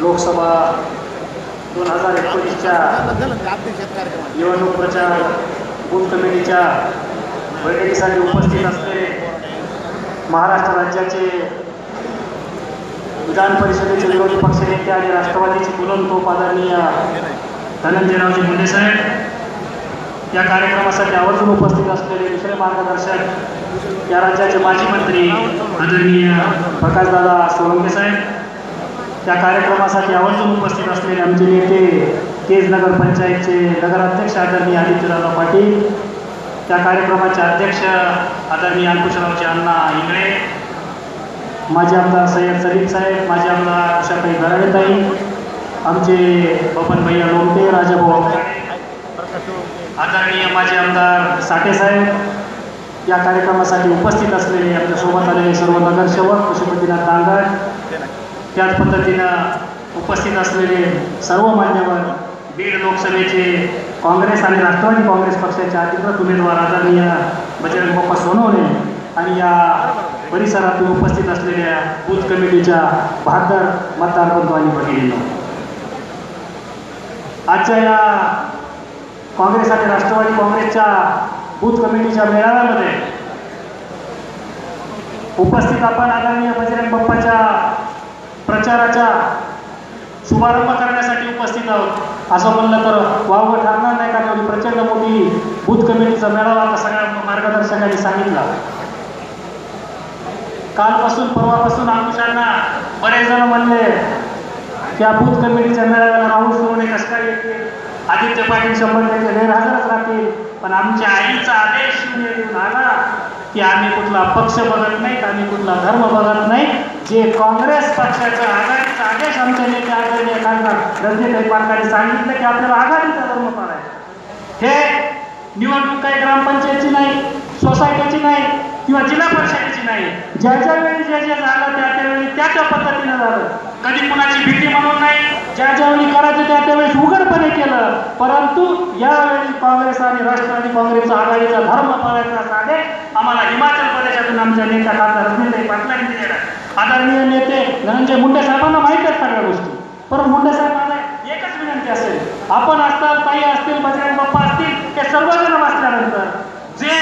लोकसभा 2019च्या निवडणूक प्रचार बूथ कमिटीच्या बैठकीसाठी उपस्थित असलेले महाराष्ट्र राज्याचे विधान परिषदेचे विरोधी पक्षनेते आणि राष्ट्रवादीचे बुलंदतोफ आदरणीय धनंजयरावजी मुंडे साहेब, या कार्यक्रमासाठी आवर्जून उपस्थित असलेले दुसरे मार्गदर्शक या राज्याचे माजी मंत्री आदरणीय प्रकाशदादा सोळंके साहेब, त्या कार्यक्रमासाठी आवर्जून उपस्थित असलेले आमचे नेते केज नगर पंचायतचे नगराध्यक्ष आदरणीय आदित्यदादा पाटील, त्या कार्यक्रमाचे अध्यक्ष आदरणीय अंकुशरावचे अण्णा इंगळे, माजी आमदार सय्यद सलीम साहेब, माजी आमदार उषाताई गराडेताई, आमचे बबन भैया लोमटे, राजाभाऊ आदरणीय माजी आमदार साठे साहेब, या कार्यक्रमासाठी उपस्थित असलेले आमच्यासोबत आलेले सर्व नगरसेवक, पशुपतीनाथ दांगड, त्याच पद्धतीनं उपस्थित असलेले सर्व मान्यवर, बीड लोकसभेचे काँग्रेस आणि राष्ट्रवादी काँग्रेस पक्षाचे अधिकृत उमेदवार आदरणीय बजरंग बाप्पा सोनवणे आणि या परिसरातून उपस्थित असलेल्या बूथ कमिटीच्या 72 मतदार बंधू आणि भगिनींनो, आजच्या या काँग्रेस आणि राष्ट्रवादी काँग्रेसच्या बूथ कमिटीच्या मेळाव्यामध्ये उपस्थित आपण आदरणीय बजरंग बाप्पाच्या प्रचाराचा शुभारंभ करण्यासाठी उपस्थित आहोत. असं म्हणलं तर वावगं ठरणार नाही, कारण एवढी प्रचंड मोठी बूथ कमिटीचा मेळावा आता सगळ्या मार्गदर्शकांनी सांगितला. कालपासून परवापासून अंकुशांना बरेच जण म्हणले त्या बूथ कमिटीच्या मेळाव्याला राहुल सोनवणे कसं काय येतील, आदित्य पाटील 100% गैरहजरच राहतील. पण आमच्या आईचा आदेश येऊन आला की आम्ही कुठला पक्ष बघत नाहीत, आम्ही कुठला धर्म बघत नाही. जे काँग्रेस पक्षाचा आघाडीचा आदेश आमच्या नेते आदरणीय खासदार रणजितभाई पाटलांनी सांगितलं की आपल्याला आघाडीचा धर्म पाळायचा. हे निवडणूक काही ग्रामपंचायतची नाही, सोसायटीची नाही किंवा जिल्हा परिषदेची नाही. ज्या ज्या वेळी जे जे झालं त्या त्यावेळी त्या त्या पद्धतीनं झालं. कधी कुणाची भीती म्हणून नाही, ज्या ज्यावेळी करायचं त्या त्यावेळेस उघडपणे केलं. परंतु यावेळी काँग्रेस आणि राष्ट्रवादी काँग्रेसचा आघाडीचा धर्म पाळायचा आदेश आम्हाला हिमाचल प्रदेशातून आमच्या नेत्या खासदार रणजितभाई पाटलांनी दिलेला. आदरणीय नेते धनंजय मुंडे साहेबांना माहीत आहेत सगळ्या गोष्टी. पण मुंडे साहेबांना एकच विनंती असेल, आपण असताल, ताई असतील, बजरंग बाप्पा असतील, हे सर्वजण वाचल्यानंतर जे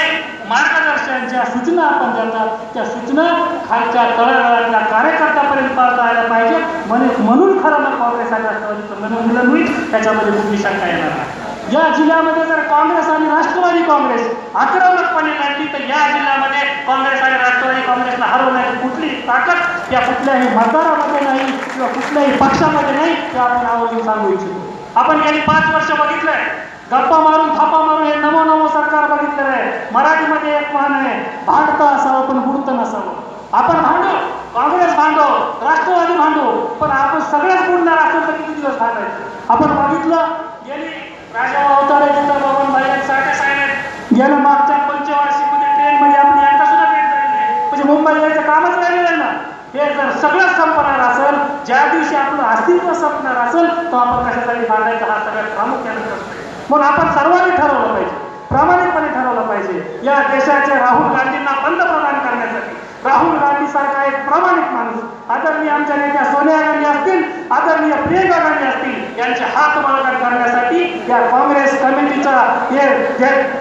मार्गदर्शन, ज्या सूचना आपण देतात त्या सूचना खालच्या तळागाळातल्या कार्यकर्त्यापर्यंत पाळता आल्या पाहिजे. म्हणून खरं मग काँग्रेस आणि राष्ट्रवादीचं मनोमिलन होईल, त्याच्यामध्ये कुठली शंका येणार नाही. या जिल्ह्यामध्ये जर काँग्रेस आणि राष्ट्रवादी काँग्रेस आक्रमकपणे लढली तर या जिल्ह्यामध्ये काँग्रेस आणि राष्ट्रवादी काँग्रेसला हरवण्याची कुठली ताकद या कुठल्याही मतदारामध्ये नाही किंवा कुठल्याही पक्षामध्ये नाही, ते आपण आवर्जून सांगू इच्छितो. आपण गेली 5 वर्ष बघितलंय, गप्पा मारून थापा मारून हे नमो नमो सरकार बघितलेलं आहे. मराठीमध्ये एक म्हण आहे, भांडतं असावं पण बुडतं नसावं. आपण भांडू, काँग्रेस भांडो, राष्ट्रवादी भांडो, पण आपण सगळेच बुडणार असेल तर किती दिवस भांडायचं. आपण बघितलं गेली राजाभाऊ अवतारे, जिथं बबन भाई साठे साहेब गेलं मागच्या पंचवार्षिकमध्ये ट्रेनमध्ये आपली एकदा सुद्धा ट्रेन झाली नाही, म्हणजे मुंबई यायचं कामच राहिलेलं ना. हे जर सगळं संपणार असेल, ज्या दिवशी आपलं अस्तित्व संपणार असेल, तर आपण कशासाठी भांडायचं हा सगळ्यात प्रामुख्याने प्रश्न आहे. म्हणून आपण सर्वांनी ठरवलं पाहिजे, प्रामाणिकपणे ठरवलं पाहिजे, या देशाचे राहुल गांधींना पंतप्रधान करण्यासाठी. राहुल गांधी सारखा एक प्रामाणिक माणूस, आदरणीय आमच्या नेत्या सोनिया गांधी असतील, आदरणीय प्रियंका गांधी असतील, यांचे हात बळकट करण्यासाठी या काँग्रेस कमिटीचा हे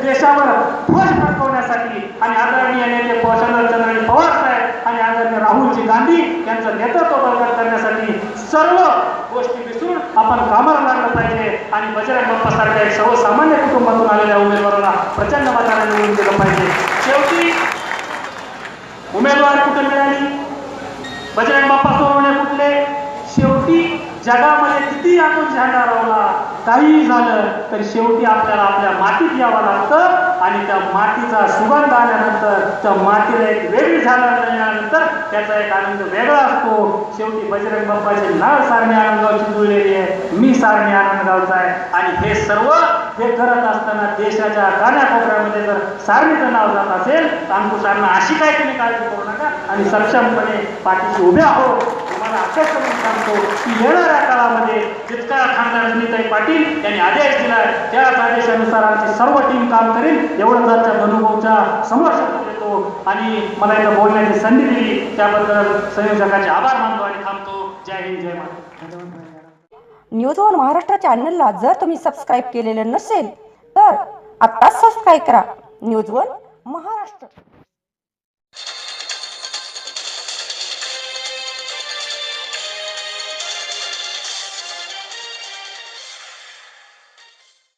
देशावर ध्वज फडकवण्यासाठी आणि आदरणीय नेते शरदचंद्र पवार साहेब आणि आदरणीय राहुलजी गांधी यांचं नेतृत्व बळकट करण्यासाठी सर्व गोष्टी विसरून आपण कामाला लागलं पाहिजे आणि बजरंग बाप्पा सारख्या एक सर्वसामान्य कुटुंबातून आलेल्या उमेदवाराला प्रचंड मताने निवडून दिलं पाहिजे. शेवटी उमेदवार कुठे मिळाली, बजरंग बाप्पा सोनवणे कुठले, शेवटी जगामध्ये किती आपण झेंडा रावला, काहीही झालं तर शेवटी आपल्याला आपल्या मातीत यावं लागतं आणि त्या मातीचा सुगंध आल्यानंतर, त्या मातीला एक वेगळी झाडं मिळाल्यानंतर त्याचा एक आनंद वेगळा असतो. शेवटी बजरंग बाप्पाचे नाव सारणी आनंदगावची जुळलेली आहे, मी सारणी आनंदगावचा आहे आणि हे सर्व हे करत असताना देशाच्या कानाकोपऱ्यामध्ये जर सारणीचं नाव जात असेल तर अंकुशांना अशी काय तुम्ही काळजी करू नका आणि सक्षमपणे पाठीशी उभे आहोत. तुम्हाला अभ्यास करून सांगतो की येणाऱ्या काळामध्ये जितका खासदार रणजितभाई पाटील यांनी आदेश दिलाय त्याच आदेशानुसार आमची सर्व टीम काम करेल एवढं आजच्या अनुभवच्या समोर शब्द देतो आणि मला इथं बोलण्याची संधी दिली त्याबद्दल संयोजकाचे आभार मानतो आणि थांबतो. जय हिंद, जय महाराष्ट्र. न्यूज वन महाराष्ट्र चॅनलला जर तुम्ही सबस्क्राईब केलेलं नसेल तर आत्ताच सबस्क्राईब करा. News one Maharashtra.